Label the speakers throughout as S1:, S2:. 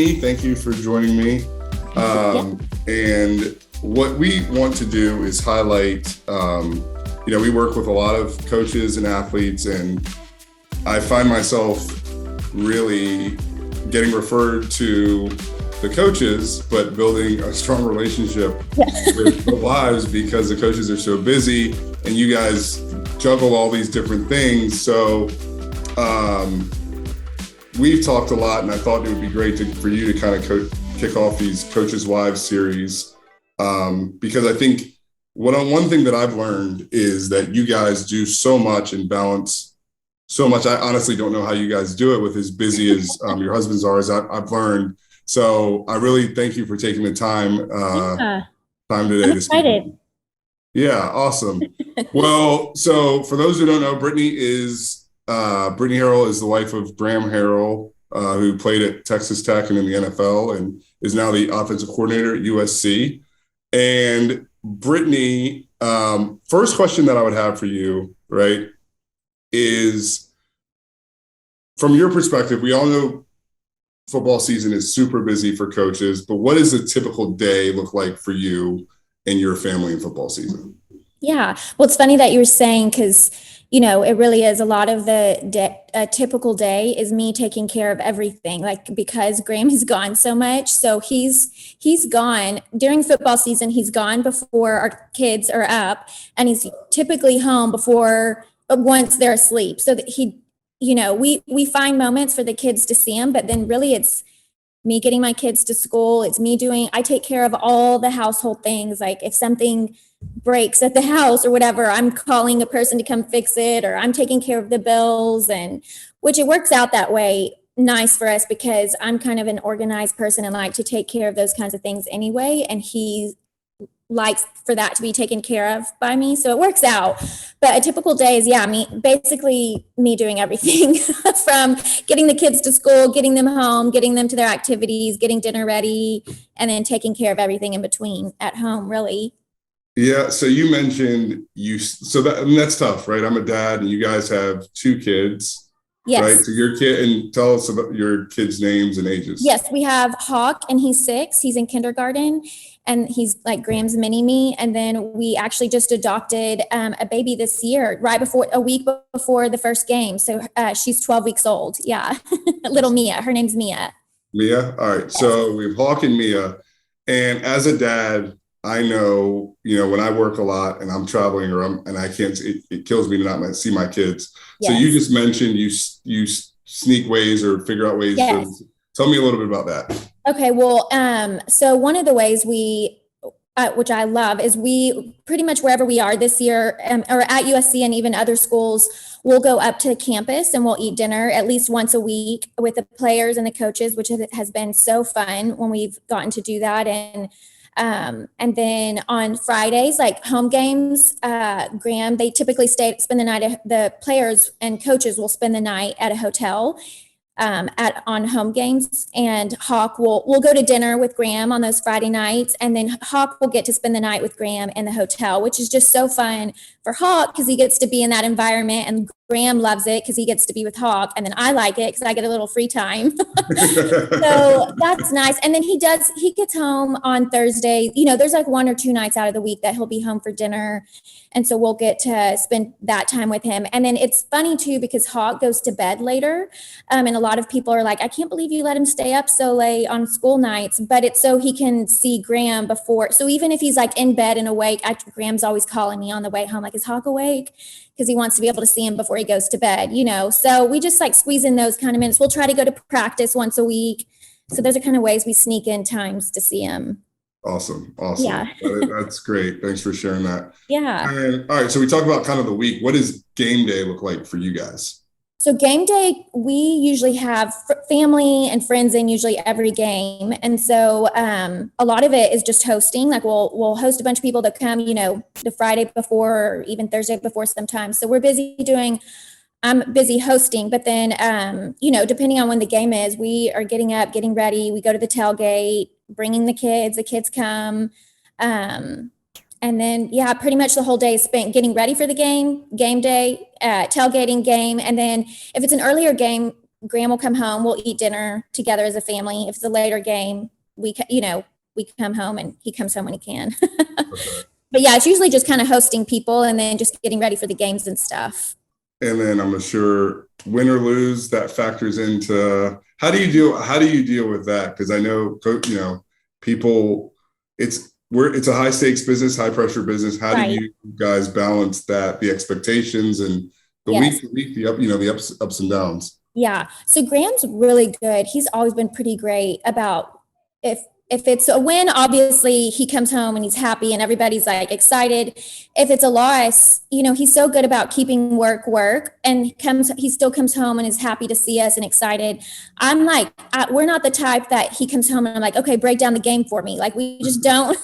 S1: Brittney, thank you for joining me. And what we want to do is highlight, we work with a lot of coaches and athletes, and I find myself really getting referred to the coaches, but building a strong relationship with the wives because the coaches are so busy and you guys juggle all these different things. So we've talked a lot, and I thought it would be great for you to kind of kick off these Coaches' Wives series, because I think one thing that I've learned is that you guys do so much and balance so much. I honestly don't know how you guys do it with as busy as your husbands are, as I've learned. So I really thank you for taking the time today to speak.
S2: Excited.
S1: Yeah, awesome. Well, so for those who don't know, Brittney Harrell is the wife of Graham Harrell, who played at Texas Tech and in the NFL and is now the offensive coordinator at USC. And Brittney, first question that I would have for you, right, is from your perspective, we all know football season is super busy for coaches, but what does a typical day look like for you and your family in football season?
S2: Yeah. Well, it's funny that you were saying, because, it really is a lot of a typical day is me taking care of everything, like, because Graham has gone so much. So he's gone during football season. He's gone before our kids are up, and he's typically home once they're asleep. So that we find moments for the kids to see him, but then really it's me getting my kids to school. I take care of all the household things. Like if something breaks at the house or whatever, I'm calling a person to come fix it, or I'm taking care of the bills, and which it works out that way nice for us because I'm kind of an organized person and like to take care of those kinds of things anyway. And he likes for that to be taken care of by me. So it works out. But a typical day is, me doing everything from getting the kids to school, getting them home, getting them to their activities, getting dinner ready, and then taking care of everything in between at home, really.
S1: Yeah. So you mentioned that's tough, right? I'm a dad and you guys have two kids.
S2: Yes.
S1: Right. So your kid, and tell us about your kids' names and ages.
S2: Yes. We have Hawk, and he's 6. He's in kindergarten, and he's like Graham's mini me. And then we actually just adopted a baby this year, a week before the first game. So she's 12 weeks old. Yeah. Little Mia. Her name's Mia.
S1: Mia. All right. Yes. So we have Hawk and Mia. And as a dad, I know, when I work a lot and I'm traveling and I can't, it kills me to not see my kids. Yes. So you just mentioned you sneak ways or figure out ways. Yes. Tell me a little bit about that.
S2: Okay. Well, so one of the ways which I love, is we pretty much wherever we are this year, or at USC and even other schools, we'll go up to campus and we'll eat dinner at least once a week with the players and the coaches, which has been so fun when we've gotten to do that. And then on Fridays, like home games, Graham, they typically spend the night. The players and coaches will spend the night at a hotel on home games, and Hawk we'll go to dinner with Graham on those Friday nights, and then Hawk will get to spend the night with Graham in the hotel, which is just so fun for Hawk because he gets to be in that environment, and Graham loves it because he gets to be with Hawk, and then I like it because I get a little free time. So that's nice. And then he gets home on Thursday. There's like 1 or 2 nights out of the week that he'll be home for dinner, and so we'll get to spend that time with him. And then it's funny too because Hawk goes to bed later, and a lot of people are like, I can't believe you let him stay up so late on school nights, but it's so he can see Graham before. So even if he's like in bed and awake, Graham's always calling me on the way home, like, is Hawk awake? Because he wants to be able to see him before he goes to bed, So we just like squeeze in those kind of minutes. We'll try to go to practice once a week. So those are kind of ways we sneak in times to see him.
S1: Awesome.
S2: Yeah.
S1: That's great. Thanks for sharing that.
S2: Yeah.
S1: And, all right. So we talked about kind of the week. What does game day look like for you guys?
S2: So game day, we usually have family and friends in usually every game. And so a lot of it is just hosting. Like we'll host a bunch of people that come, the Friday before or even Thursday before sometimes. So I'm busy hosting, but then, depending on when the game is, we are getting up, getting ready. We go to the tailgate, bringing the kids come. And then, pretty much the whole day is spent getting ready for the game day, tailgating game. And then if it's an earlier game, Graham will come home, we'll eat dinner together as a family. If it's a later game, we come home and he comes home when he can.
S1: Okay.
S2: But yeah, it's usually just kind of hosting people and then just getting ready for the games and stuff.
S1: And then I'm sure win or lose, that factors into how do you deal with that? Because I know, people, it's a high stakes business, high pressure business. How do
S2: Right.
S1: you guys balance that, the expectations and the
S2: Yes.
S1: week to week, the ups and downs?
S2: Yeah. So Graham's really good. He's always been pretty great about if if it's a win, obviously he comes home and he's happy and everybody's like excited. If it's a loss, he's so good about keeping work and he still comes home and is happy to see us and excited. I'm like, we're not the type that he comes home and I'm like, okay, break down the game for me. Like we just don't.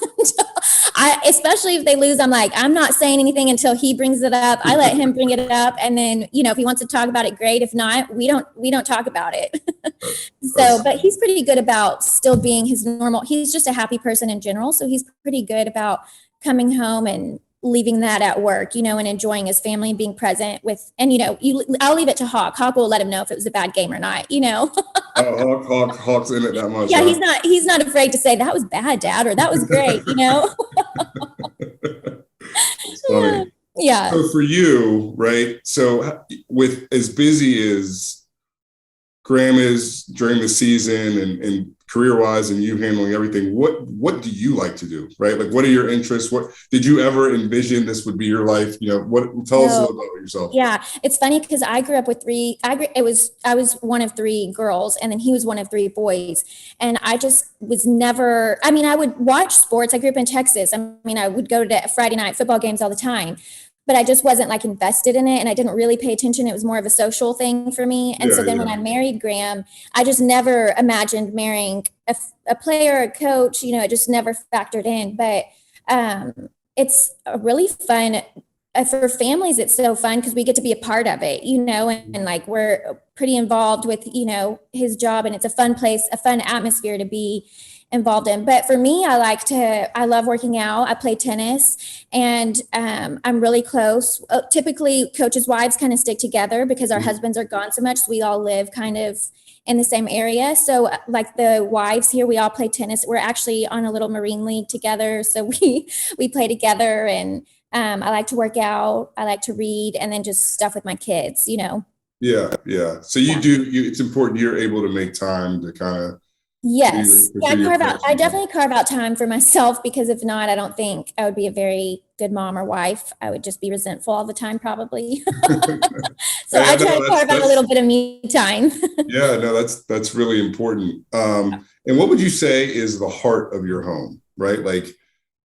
S2: Especially if they lose, I'm like, I'm not saying anything until he brings it up. I let him bring it up, and then if he wants to talk about it, great. If not, we don't talk about it. So,
S1: That's
S2: but he's pretty good about still being his normal. He's just a happy person in general, so he's pretty good about coming home and leaving that at work, and enjoying his family and being present with. And I'll leave it to Hawk. Hawk will let him know if it was a bad game or not.
S1: oh, Hawk's in it that much,
S2: Yeah,
S1: huh?
S2: he's not afraid to say that was bad, Dad, or that was great.
S1: It's funny.
S2: Yeah.
S1: So for you, right? So with as busy as Graham is during the season and career wise and you handling everything, what do you like to do, right? Like what are your interests? What did you ever envision this would be your life? Tell us a little about yourself.
S2: Yeah, it's funny because I grew up with I was one of three girls, and then he was one of three boys, and I just was never. I mean, I would watch sports. I grew up in Texas. I mean, I would go to Friday night football games all the time, but I just wasn't like invested in it, and I didn't really pay attention. It was more of a social thing for me. And so
S1: Yeah,
S2: then when I married Graham, I just never imagined marrying a player, a coach. It just never factored in. But it's a really fun for families. It's so fun because we get to be a part of it, and like we're pretty involved with his job, and it's a fun place, a fun atmosphere to be involved in. But for me, I love working out. I play tennis, and I'm really close. Typically coaches' wives kind of stick together because our husbands are gone so much, so we all live kind of in the same area. So like the wives here, we all play tennis. We're actually on a little marine league together, so we play together. And I like to work out, I like to read, and then just stuff with my kids.
S1: Yeah. So
S2: Yeah.
S1: it's important you're able to make time to kind of
S2: Yes. Yeah,
S1: pursue your
S2: I
S1: passion.
S2: definitely carve out time for myself, because if not, I don't think I would be a very good mom or wife. I would just be resentful all the time, probably. So I
S1: Yeah,
S2: try to
S1: no,
S2: carve out a little bit of me time.
S1: yeah, no, that's really important. And what would you say is the heart of your home, right? Like,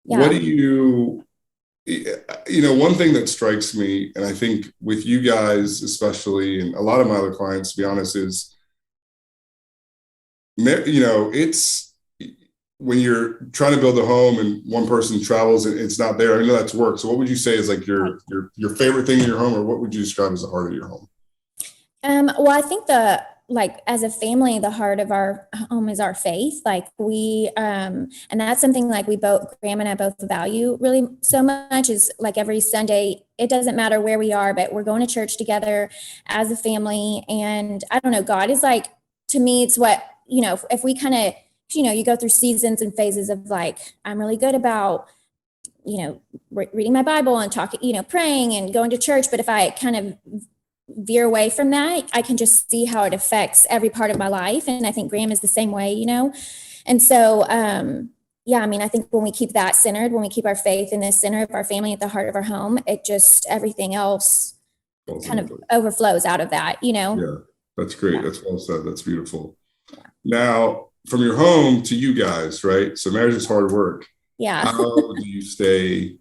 S1: what do
S2: Yeah.
S1: one thing that strikes me, and I think with you guys especially, and a lot of my other clients, to be honest, is, it's when you're trying to build a home and one person travels and it's not there. I know that's work. So what would you say is like your favorite thing in your home, or what would you describe as the heart of your home?
S2: Well, I think as a family, the heart of our home is our faith. Like and that's something like Graham and I both value really so much, is like every Sunday, it doesn't matter where we are, but we're going to church together as a family. And I don't know, God is like, to me, it's what, if we kind of, you go through seasons and phases of like, I'm really good about, reading my Bible and talking, praying and going to church. But if I kind of veer away from that, I can just see how it affects every part of my life. And I think Graham is the same way. And so, yeah, I mean, I think when we keep that centered, when we keep our faith in the center of our family, at the heart of our home, it just, everything else kind of overflows out of that.
S1: Yeah, that's great.
S2: Yeah.
S1: That's well said. That's beautiful. Now, from your home to you guys, right? So marriage is hard work.
S2: Yeah.
S1: How do you stay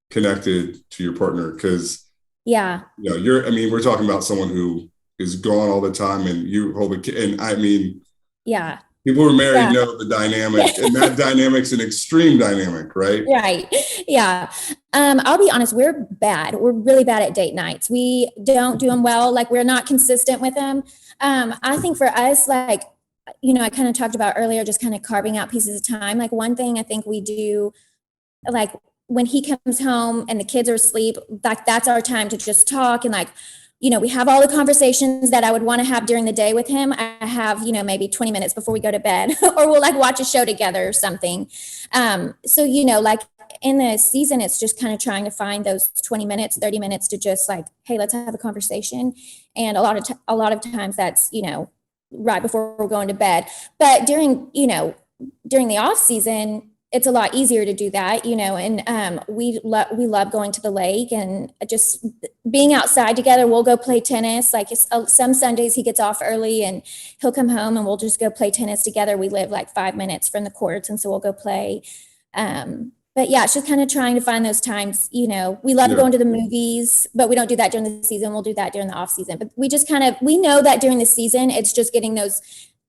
S1: connected to your partner? Because
S2: Yeah.
S1: we're talking about someone who is gone all the time, and you hold a kid. And I mean,
S2: Yeah.
S1: people who are married
S2: Yeah.
S1: know the dynamic, and that dynamic's an extreme dynamic, right?
S2: Right. Yeah. I'll be honest, we're bad. We're really bad at date nights. We don't do them well. Like we're not consistent with them. I think for us, like, I kind of talked about earlier, just kind of carving out pieces of time. Like one thing I think we do, like when he comes home and the kids are asleep, like that's our time to just talk and like we have all the conversations that I would want to have during the day with him. I have, maybe 20 minutes before we go to bed, or we'll like watch a show together or something. So, like in the season, it's just kind of trying to find those 20 minutes, 30 minutes to just like, hey, let's have a conversation. And a lot of times that's, right before we're going to bed. But during the off season, it's a lot easier to do that, and we love going to the lake and just being outside together. We'll go play tennis. Like some Sundays he gets off early and he'll come home and we'll just go play tennis together. We live like 5 minutes from the courts, and so we'll go play. But yeah, it's just kind of trying to find those times. We love going to the movies, but we don't do that during the season. We'll do that during the off season. But we just we know that during the season, it's just getting those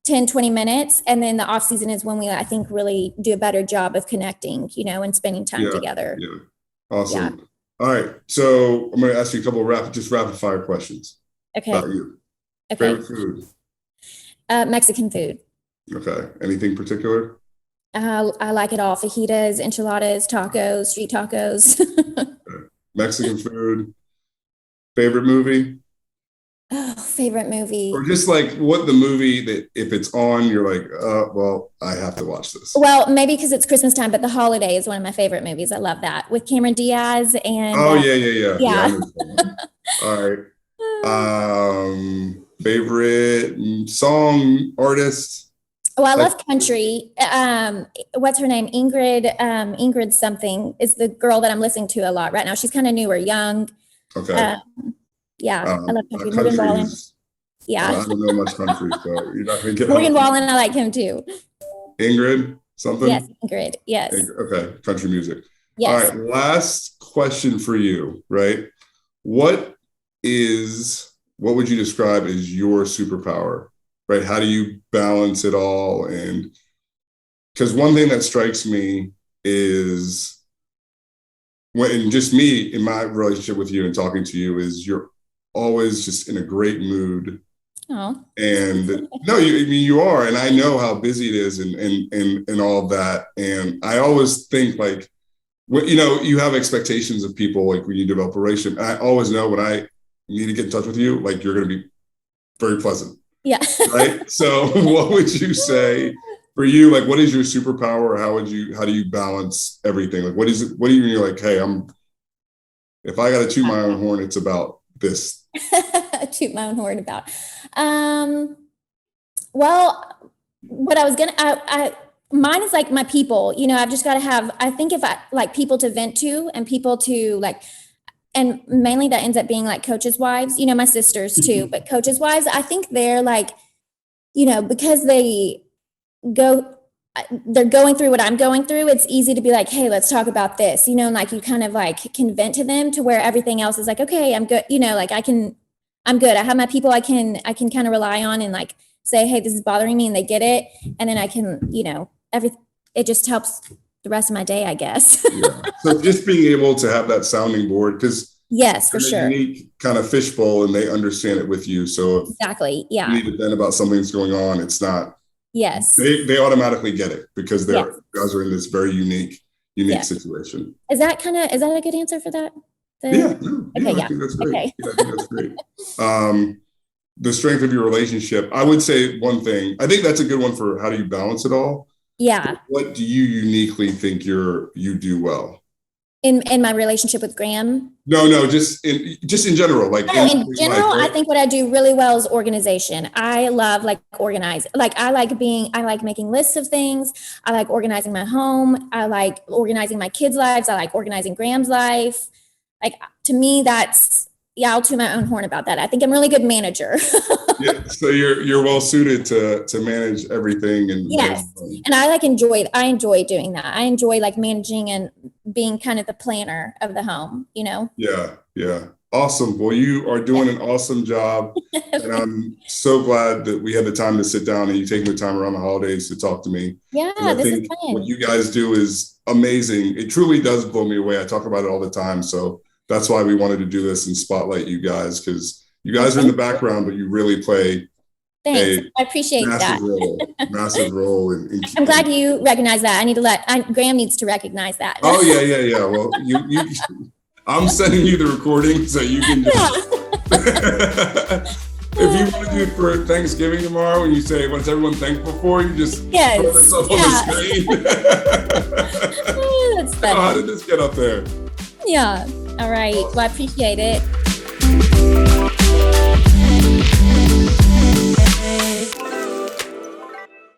S2: 10, 20 minutes. And then the off season is when we, I think, really do a better job of connecting, and spending time together.
S1: Yeah. Awesome. Yeah. All right. So I'm going to ask you a couple of rapid fire questions.
S2: Okay.
S1: About you.
S2: Okay.
S1: Favorite food?
S2: Mexican food.
S1: Okay. Anything particular?
S2: I like it all. Fajitas, enchiladas, tacos, street tacos.
S1: Okay. Mexican food. Favorite movie?
S2: Oh, favorite movie.
S1: Or just like what the movie that if it's on, you're like, well, I have to watch this.
S2: Well, maybe because it's Christmas time, but The Holiday is one of my favorite movies. I love that with Cameron Diaz and.
S1: Oh, yeah. All right. Favorite song, artist?
S2: Oh, I love country. What's her name? Ingrid something is the girl that I'm listening to a lot right now. She's kind of newer, young.
S1: Okay.
S2: Yeah, I love country.
S1: Morgan
S2: Wallen. Yeah.
S1: I don't know much country, so you're not going to get
S2: Morgan Wallen, I like him too.
S1: Ingrid, something?
S2: Yes, Ingrid, yes.
S1: Okay, country music.
S2: Yes.
S1: All right, last question for you, right? What would you describe as your superpower, right? How do you balance it all? And because one thing that strikes me is and just me in my relationship with you and talking to you is you're always just in a great mood.
S2: Oh.
S1: And no, you are, and I know how busy it is and all of that. And I always think like, you have expectations of people like when you develop a relationship. And I always know when I need to get in touch with you, like you're going to be very pleasant.
S2: Yeah.
S1: Right. So what would you say for you? Like, what is your superpower? How do you balance everything? Like, what is it? What do you're like, hey, if I got to toot my own horn, it's about this.
S2: Toot my own horn about. Well, what I was mine is like my people, I've just got to have, I think if I like people to vent to and people to like, and mainly that ends up being like coaches' wives, my sisters too, but coaches' wives, I think they're like, because they're going through what I'm going through, it's easy to be like, hey, let's talk about this, and like you kind of like can vent to them to where everything else is like, okay, I'm good, like I'm good. I have my people I can kind of rely on and like say, hey, this is bothering me, and they get it. And then I can, it just helps the rest of my day, I guess.
S1: Yeah. So just being able to have that sounding board, because
S2: yes, for sure.
S1: Unique kind of fishbowl, and they understand it with you. So
S2: exactly. Yeah.
S1: You need to vent about something that's going on. It's not.
S2: Yes.
S1: They automatically get it because you guys are in this very unique situation.
S2: Is that a good answer for that?
S1: I think that's great.
S2: Okay.
S1: Yeah, I think that's great. The strength of your relationship. I would say one thing. I think that's a good one for how do you balance it all.
S2: Yeah.
S1: What do you uniquely think you do well?
S2: In my relationship with Graham?
S1: No, just in general. Like
S2: in general, I think what I do really well is organization. I love like organize. Like I like making lists of things. I like organizing my home. I like organizing my kids' lives. I like organizing Graham's life. Like to me, I'll toot my own horn about that. I think I'm a really good manager.
S1: Yeah, so you're well suited to manage everything. And
S2: yes, and I enjoy doing that. I enjoy like managing and being kind of the planner of the home.
S1: Yeah. Awesome. Well, you are doing an awesome job, and I'm so glad that we had the time to sit down and you taking the time around the holidays to talk to me.
S2: Yeah,
S1: this is fun. What you guys do is amazing. It truly does blow me away. I talk about it all the time. So that's why we wanted to do this and spotlight you guys, because you guys are in the background, but you really play.
S2: Thanks. I appreciate that.
S1: Massive role.
S2: I'm glad you recognize that. Graham needs to recognize that.
S1: Oh yeah. Well, I'm sending you the recording so you can just If you want to do it for Thanksgiving tomorrow and you say, what's everyone thankful for? You just
S2: Yes.
S1: throw this up on the screen.
S2: That's
S1: Oh, how
S2: funny.
S1: did this get up there?
S2: Yeah. All right. Well, I appreciate it.